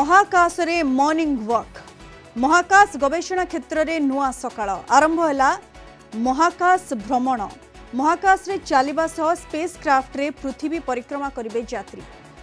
महाकाश रे morning walk महाकाश गवेषणा क्षेत्र रे नुआ सकाळ आरंभ है महाकाश भ्रमण महाकाश रे चलिबा सह स्पेस क्राफ्ट रे पृथ्वी परिक्रमा करिवे यात्री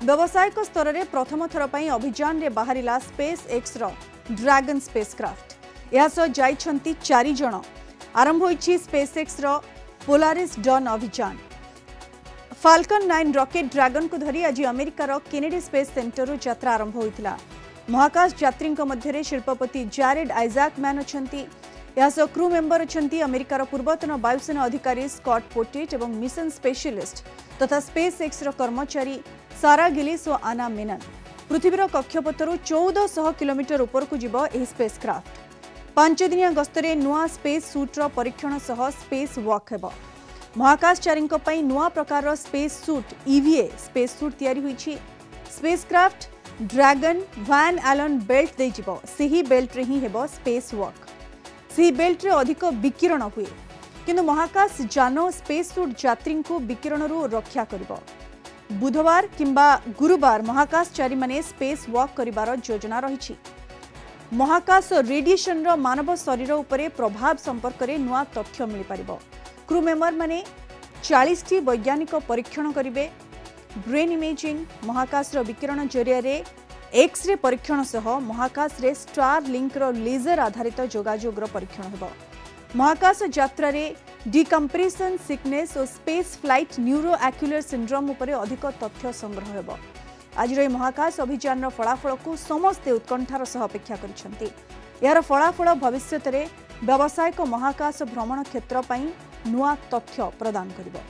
व्यावसायिक स्तर रे प्रथम थर पई अभियान रे बाहरिला स्पेस एक्स रो ड्रैगन स्पेस क्राफ्ट या सह जाइछंती 4 जण आरंभ होईछि स्पेस एक्स रो पोलारिस डन अभियान फाल्कन 9 रॉकेट ड्रैगन को धरी आज अमेरिकार केनेडी स्पेस सेंटर रू यात्रा आरंभ होइतिला महाकाश यात्री मध्य शिल्पपति जैरेड आइजैकमैन अछंती यासो क्रू मेंबर अछंती अमेरिकार पूर्वतन वायुसेना अधिकारी स्कॉट पोटेट एवं मिशन स्पेशलिस्ट तथा स्पेस एक्स रो कर्मचारी सारा गिलिस और आना मेनन पृथ्वीर कक्षपथर 1400 किलोमीटर ऊपर को जीव एही स्पेस क्राफ्ट 5 दिनिया गस्तरे नुआ स्पेस सूट रो परीक्षण सह स्पेस वॉक हेबो महाकाशचारी नुआ प्रकार space suit EVA space suit तैयारी हुई spacecraft Dragon Van Allen belt दे जीवो सही बेल्ट रे ही हेबो स्पेस वॉक सही बेल्ट रे अधिक विकिरण हुए किंतु महाकाश जान स्पेस सूट यात्री को विकिरण रू रक्षा करिवो बुधवार किंबा गुरुवार महाकाशचारी माने स्पेस वॉक करिवार योजना रही महाकाश रेडिएशन रो मानव शरीर उपरे प्रभाव संपर्क रे नुआ तथ्य मिल पारिबो क्रू मेंबर माने 40 टी वैज्ञानिक परीक्षण करिवे ब्रेन इमेजिंग महाकाश रो विकिरण जरिया रे एक्स रे परीक्षण सह महाकाश रे स्टार लिंक रो लेजर आधारित जोगाजोग रो परीक्षण हेबो महाकाश यात्रा रे डिकम्प्रेशन सिकनेस और स्पेस फ्लाइट न्यूरो एक्युलर सिंड्रोम उपरे अधिक तथ्य संग्रह हेबो आज रे महाकाश अभियान रो फलाफल को समस्त उत्कंठार सह अपेक्षा करिसंती यार फलाफल भविष्य रे व्यावसायिक महाकाश भ्रमण क्षेत्र पई नुआ तथ्य प्रदान करिवो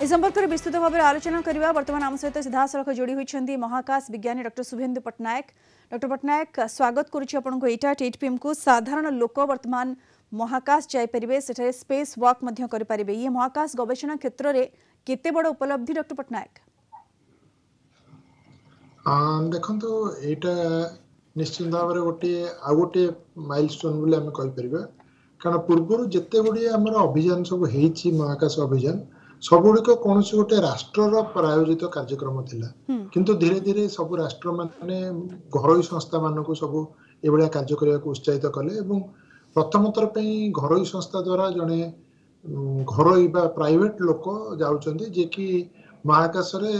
ए संपर्क में विस्तृत भाव में आलोचना करवा वर्तमान आम सहित सीधा सड़क जोड़ी होती महाकाश विज्ञानी डॉक्टर शुभेन्दु पट्टनायक डॉक्टर पट्टनायक स्वागत करुच्ची आपन को 8 PM को साधारण लोक वर्तमान महाकाश जाइपारे से स्पेस वॉक करें ये महाकाश गवेषणा क्षेत्र में केते बड़ उपलब्धि डॉक्टर पट्टनायक देखो एटा निश्चित भाव में गोटे माइलस्टोन बोली आम कहीपर कारण पूर्व जिते गुड़ी आम अभियान सब महाकाश अभियान सबुड़िक कौन गोटे राष्ट्र प्रायोजित कार्यक्रम थिला किंतु धीरे धीरे सब राष्ट्र माने घरोई संस्था मान को सब एभलिया कार्य करने को उत्साहित कले प्रथम थर घरोई संस्था द्वारा जड़े घरोई बा प्राइवेट लोक जाउछंती जे कि महाकाश रे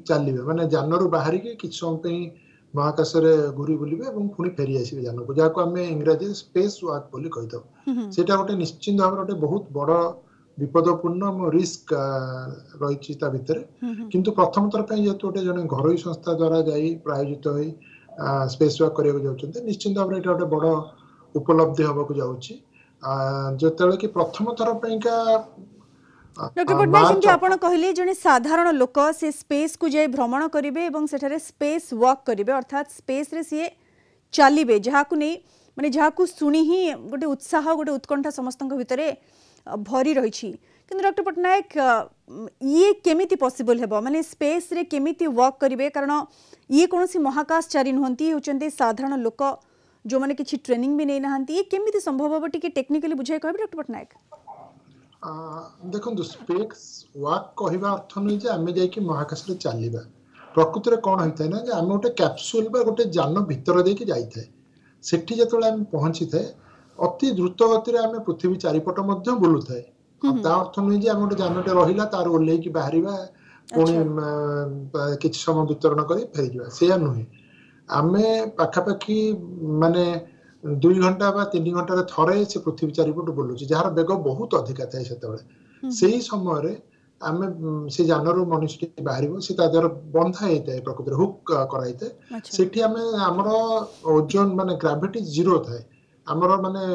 चलिबे माने जानरू बाहरी के किछ समय महाकाश रे घुरी बुलिबे एवं पुणी फेरी आसीबे जान को जाको हमें इंग्रजी स्पेस वॉक बोली कहितो सेटा गोटे निश्चित भाव गोटे बहुत बड़ विपदपूर्ण रिस्क रही भितर किंतु प्रथम थर जेहेतु गोटे जन घरोई संस्था द्वारा जाई प्रायोजित हो स्पेस वॉक करने जाउछंते निश्चित भाव एटा गोटे बड़ उपलब्धि होबाकू जाउछि जेतेले कि प्रथम थर का डॉक्टर पट्टनायक आपण कहले जने साधारण लोक से स्पेस को जाय भ्रमण करिवे एवं सेठारे स्पेस वॉक करिवे अर्थात स्पेस रे से चलिबे जहाकू नै माने जहाकू सुनी ही गोटे उत्साह गोटे उत्कंठा समस्त भितरे भरी रही किंतु डॉक्टर पट्टनायक ये केमिति पॉसिबल हेबो माने स्पेस रे केमिति वॉक करिवे कारण ये कोनोसी महाकाशचारी नहंती होचंती साधारण लोक जो माने किछि ट्रेनिंग भी नै नहंती ये केमिति संभव होबो टिके टेक्निकली बुझाय कहबे डॉक्टर पट्टनायक देखो स्पेस वॉक कहवा अर्थ नहीं जे आमे जाई कि महाकाश रे चलिबा प्रकृति रे कोन होइता ना जे आमे गोटे कैप्सूल बा गोटे जान भीतर दे के जाई थाए सेठी जतले आमे पहुंची थाए अति द्रुत गति आम पृथ्वी चारिपट बुलू थाए अर्थ नुहे जे आम गोटे जानटे रहा तार ओल्ल बाहर पुणी कि समय वितरण कर फेरी से नुहे आम पाखापाखि माने 2 घंटा बा 3 घंटा थरे से पृथ्वी चारिपट बुलूची जार बेग बहुत अधिका थाए से समय आम से जानरू मनुष्य बाहर से द्वारा बंधा होता है प्रकृति हुक कराई से आमर ओजन माने ग्राविटी जीरो थाए आमर माने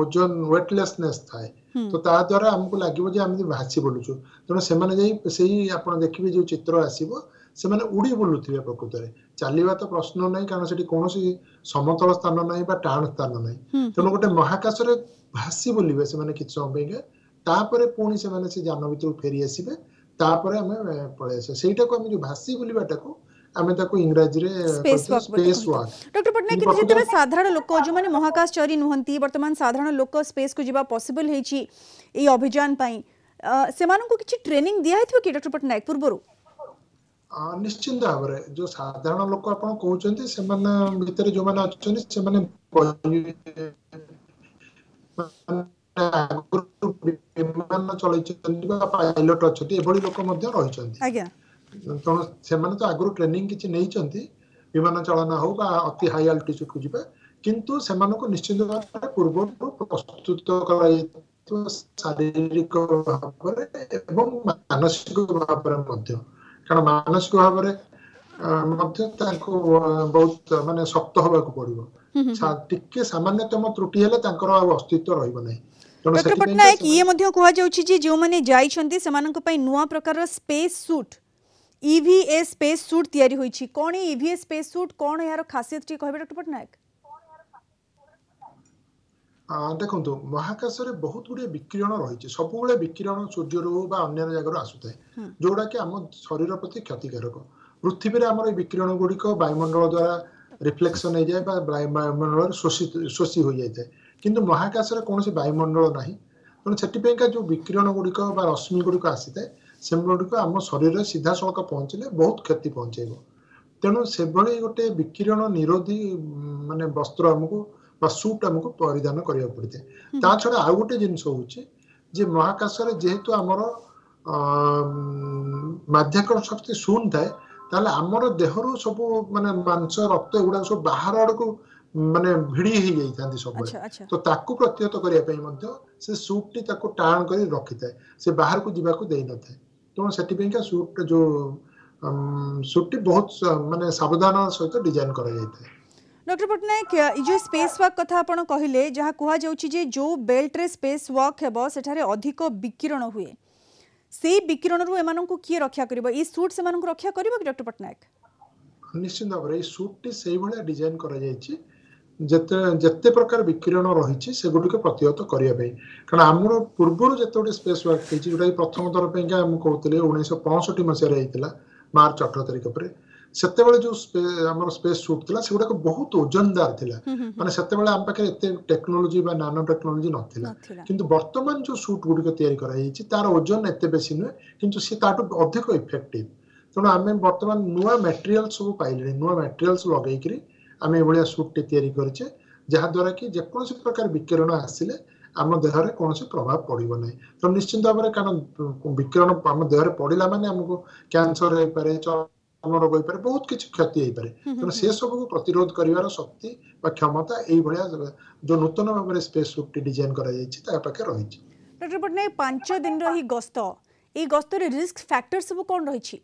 ओजन वेटलेसनेस थाए तो ता द्वारा हमको लागिवो जे हम भासी बोलुछु तेणु से माने जाई सेही आपण देखिबे जो चित्र आसीबो से माने उड़ी बोलुथिबे प्रकृति रे चलिबा तो प्रश्न नहीं कारण सेठी कोनोसी समतल स्थान नहीं बा टाण स्थान नहीं तेणु गोटे महाकाश रे भासी बोलिबे से माने किछ समय के तापरे पुणी से माने से जान भीतर फेरी आसीबे तापरे हमें पळे आसे सेटा को हम जो भासी बोलिबाटा को आमे ताको इंग्रजी रे स्पेस वॉक डॉक्टर पट्टनायक कि जेते साधारण लोक जो माने महाकाशचारी नहंती वर्तमान साधारण लोक स्पेस को जीवा पॉसिबल हेची ए अभियान पई सेमान को किछि ट्रेनिंग दिया हेथिबो कि डॉक्टर पट्टनायक पूर्वरु ନିଶ୍ଚିନ୍ତ ଭାବରେ ଯୋଉ ସାଧାରଣ ଲୋକ ଆପଣ କହୁଛନ୍ତି ସେମାନେ ଭିତରେ ଯୋଉମାନେ ଅଛନ୍ତି ସେମାନେ ଆଗରୁ ବିମାନ ଚଳେଇଛନ୍ତି ବା ପାଇଲଟ ଅଛନ୍ତି ଏଭଳି ଲୋକ ମଧ୍ୟ ରହିଛନ୍ତି। ଆଜ୍ଞା ତେଣୁ ସେମାନେ ତ ଆଗରୁ ଟ୍ରେନିଂ କିଛି ନେଇଛନ୍ତି ବିମାନ ଚାଳନା ହଉ ବା ଅତି ହାଇ ଆଲ୍ଟିଚ୍ୟୁଡକୁ ଯିବେ, କିନ୍ତୁ ସେମାନଙ୍କୁ ନିଶ୍ଚିତ ଭାବରେ ପୂର୍ବରୁ ପ୍ରସ୍ତୁତ କରାଯାଇଥିବା ଶାରୀରିକ ଭାବରେ ଏବଂ ମାନସିକ ଭାବରେ ମଧ୍ୟ, କାରଣ ମାନସିକ ଭାବରେ ମଧ୍ୟ ତାଙ୍କୁ ବହୁତ ମାନେ ଶକ୍ତ ହବାକୁ ପଡିବ। ଟିକେ ସାମାନ୍ୟତମ ତ୍ରୁଟି ହେଲେ ତାଙ୍କର ଆଉ ଅସ୍ତିତ୍ୱ ରହିବ ନାହିଁ। ତେଣୁ ଡକ୍ଟର ସେଥିପାଇଁକା ପଟ୍ଟନାୟକ ଇଏ ସେମାନେ ମଧ୍ୟ କୁହାଯାଉଛି ଯେ ଯେଉଁମାନେ ଯାଇଛନ୍ତି ସେମାନଙ୍କ ପାଇଁ ନୂଆ ପ୍ରକାର space suit EVA space suit तैयारी होईछि। कौन है EVA स्पेस सूट, कौन यार खासियत टी कहबे डॉक्टर पट्टनायक? देखନ୍ତୁ ମହାକାଶରେ ବହୁତ ଗୁଡିଏ ବିକିରଣ ରହିଛି। ସବୁବେଳେ ବିକିରଣ ସୂର୍ଯ୍ୟରୁ ବା ଅନ୍ୟ ଜାଗାରୁ ଆସୁଥାଏ, ଯୋଉଟା କି ଆମ ଶରୀର ପ୍ରତି କ୍ଷତିକାରକ। ପୃଥିବୀରେ ଆମର এই ବିକିରଣ ଗୁଡ଼ିକ ବାୟୁମଣ୍ଡଳ ଦ୍ୱାରା ରିଫ୍ଲେକ୍ସନ ହେଇଯାଏ ବା ବାୟୁମଣ୍ଡଳରେ ଶୋଷି ହୋଇଯାଇଥାଏ, କିନ୍ତୁ ମହାକାଶରେ କୌଣସି ବାୟୁମଣ୍ଡଳ ନାହିଁ। ତେଣୁ ସେଥିପାଇଁକା ଯୋଉ ବିକିରଣ ଗୁଡ଼ିକ ବା ରଶ୍ମି ଗୁଡ଼ିକ ଆସିଥାଏ ସେଗୁଡ଼ିକ ଆମ ଶରୀରରେ ସିଧାସଳଖ ପହଞ୍ଚିଲେ ବହୁତ କ୍ଷତି ପହଞ୍ଚେଇବ। ତେଣୁ ସେଭଳି ଗୋଟେ ବିକିରଣ ନିରୋଧୀ ମାନେ ବସ୍ତ୍ର ଆମକୁ ବା ସୁଟ୍ ଆମକୁ ପରିଧାନ କରିବାକୁ ପଡିଥାଏ। ତା ଛଡା ଆଉ ଗୋଟେ ଜିନିଷ ହଉଛି ଯେ ମହାକାଶରେ ଯେହେତୁ ଆମର ମାଧ୍ୟାକର୍ଷଣ ଶକ୍ତି ଶୂନ ଥାଏ, ତାହେଲେ ଆମର ଦେହରୁ ସବୁ ମାନେ ମାଂସ ରକ୍ତ ଏଗୁଡାକ ସବୁ ବାହାର ଆଡକୁ ମାନେ ଭିଡି ହେଇଯାଇଥାନ୍ତି ସବୁବେଳେ। अच्छा अच्छा ତ ତାକୁ ପ୍ରତିହତ କରିବା ପାଇଁ ମଧ୍ୟ ସେ ସୁଟ୍ ଟି ତାକୁ ଟାଣ କରି ରଖିଥାଏ, ସେ ବାହାରକୁ ଯିବାକୁ ଦେଇନଥାଏ। ତେଣୁ ସେଥିପାଇଁକା ସୁଟ୍ ଯୋଉ ସୁଟ୍ ଟି ବହୁତ ମାନେ ସାବଧାନ ସହିତ ଡିଜାଇନ କରାଯାଇଥାଏ। डॉक्टर पट्टनायक ये जो स्पेस वॉक कथा आपण कहले जहाँ कह जाउछि जो बेल्ट रे स्पेस वॉक हेबो सेठारे अधिक विकिरण हुए, से विकिरण रु एमानंकु किए रक्षा करिवो, ई सूट सेमानंकु रक्षा करिवो कि डॉक्टर पट्टनायक? निश्चित भाव में सुट टी से भाया डिजाइन कराଯାଇଛି जेते जेते प्रकार विकिरण रही से गुडिक प्रतिहत करने, कारण आमर पूर्वर जिते स्पेस वर्क होती जोटा प्रथम थर पर कहते 1965 मसीह मार्च 18 तारिख पर सेते जो आम स्पेस सुट था से गुड़ाक बहुत ओजनदार थिला, माने सेते आम पाखे एते टेक्नोलोजी बा नानो टेक्नोलोजी नथिला, किंतु वर्तमान जो सुट गुडिक तयारी कराई तार ओजन एते बेसी नुहे, किंतु सी ताटू अधिक इफेक्टिव। तेणु आम बर्तमान नुआ मटेरियल सब पाइले, नुआ मटेरियल्स लगे आम ये सुट टी तैयारी करें जहाद्वारा कि जेकोसी प्रकार विकिरण आसिले आम देहरे कौन प्रभाव पड़ो ना। तो निश्चिंत भाव में कारण विकिरण आम देहरे पड़ा माने आमको कैंसर हो पारे, चर्म रोग हो पारे, बहुत किसी क्षति हो पारे। तेणु से सब को प्रतिरोध कर शक्ति क्षमता यही जो नूतन भाव में स्पेस सुट टी डिजाइन कराई रही। डॉक्टर पट्टनायक 5 दिन रही गस्त, ए गस्त रे रिस्क फैक्टर सब कौन रही?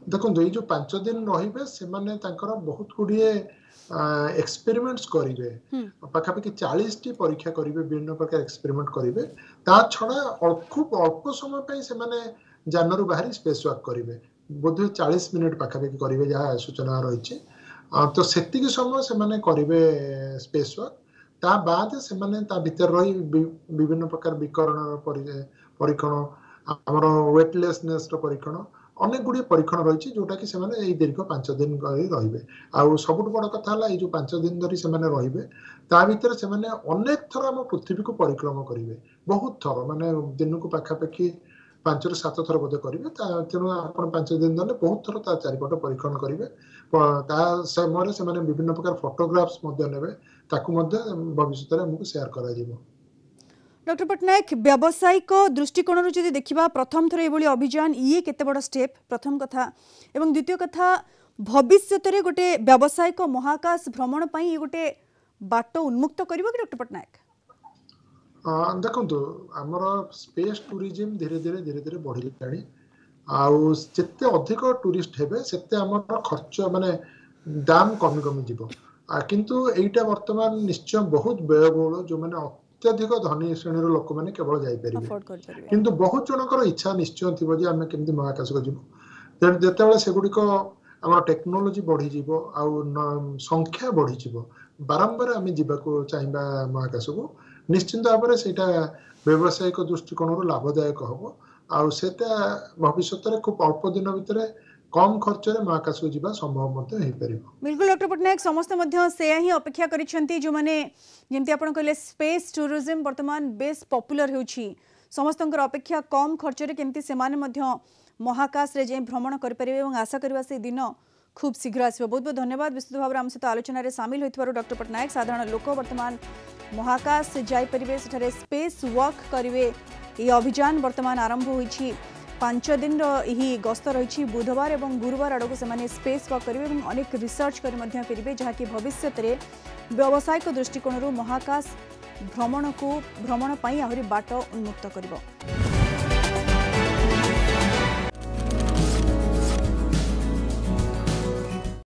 देखो ये जो 5 दिन रहिबे से माने तांकर बहुत गुड़िए एक्सपेरिमेंट्स करेंगे, पाखापाखि 40 टी परीक्षा करेंगे, विभिन्न प्रकार एक्सपेरिमेंट करेंगे। ता छड़ा खूब अल्प समय पे से माने जानरू बाहरी स्पेस वॉक करेंगे, बोधे 40 मिनट पाखापाखि करेंगे जहाँ सूचना रही। तो सेतिक समय से माने करेंगे स्पेस वॉक, ता बाद से माने ता भीतर रही विभिन्न प्रकार विकरण परीक्षण, आमर वेटलेसनेस परीक्षण, अनेक गुड़िए परीक्षण रही जोटा कि से दीर्घ 5 दिन रे आउ सब बड़ कथा है जो 5 दिन धरी से रे ता भीतर से अनेक थर आम पृथ्वी को परिक्रम करेंगे, बहुत थर माने दिन को पाखापाखि 5 ରୁ 7 थर बोधे करेंगे। तेणु आप 5 दिन धरले बहुत थर ता चारिपट परीक्षण करेंगे, समय से विभिन्न प्रकार फोटोग्राफ्स ने भविष्य में आमको शेयर कर। डॉक्टर पट्टनायक व्यावसायिक दृष्टिकोण जो देखा प्रथम थर ये अभियान ये केते बड़ स्टेप प्रथम कथा, एवं द्वितीय कथा भविष्य में गोटे व्यावसायिक महाकाश भ्रमण पर ये गोटे बाट उन्मुक्त कर डॉक्टर पट्टनायक? देखो आमर स्पेस टूरिज्म धीरे धीरे धीरे धीरे बढ़ी आउ जिते अधिक टूरिस्ट हेबे सेते आमर खर्च माने दाम कमी कमी जीव, किंतु एटा वर्तमान निश्चय बहुत व्ययबहुल जो माने अत्यधिक धनी श्रेणी लोक मैंने केवल जापर, किंतु बहुत जनकर इच्छा निश्चय थी जे आम केमती महाकाश को जीव। जिते से गुड़िक आम टेक्नोलोजी बढ़ीज संख्या बढ़ीज बारंबार आम जावाक चाहिए महाकाश को, निश्चिंत भाव में से व्यावसायिक दृष्टिकोण लाभदायक हम आटा भविष्य में खूब अल्प दिन भितर कम खर्च रे महाकाश को जीवा संभव बिल्कुल डॉक्टर पट्टनायक समस्ते से ही अपेक्षा करिसेंती जो माने जेमती आपण कहले स्पेस टूरिज्म वर्तमान बेस पॉपुलर होउछि, समस्तंकर अपेक्षा कम खर्च रे केमती से माने महाकाश रे जे भ्रमण कर परिबे एवं आशा करबा से दिन खूब शीघ्र आसो। बहुत बहुत धन्यवाद विस्तृत भाव आम सहित आलोचन सामिल होइथिबारु डॉक्टर पटनायक। साधारण लोक वर्तमान महाकाश जाई परिबे सेठारे स्पेस वॉक करिवे। ये अभियान वर्तमान आरंभ होईछि 5 दिन यही गस्त रही बुधवार और गुरुवार आड़क से स्पेस वॉक करेंगे और अनेक रिसर्च कर फेरबे जहाँकि भविष्य में व्यावसायिक दृष्टिकोण महाकाश भ्रमण को आहरी बाट उन्मुक्त कर।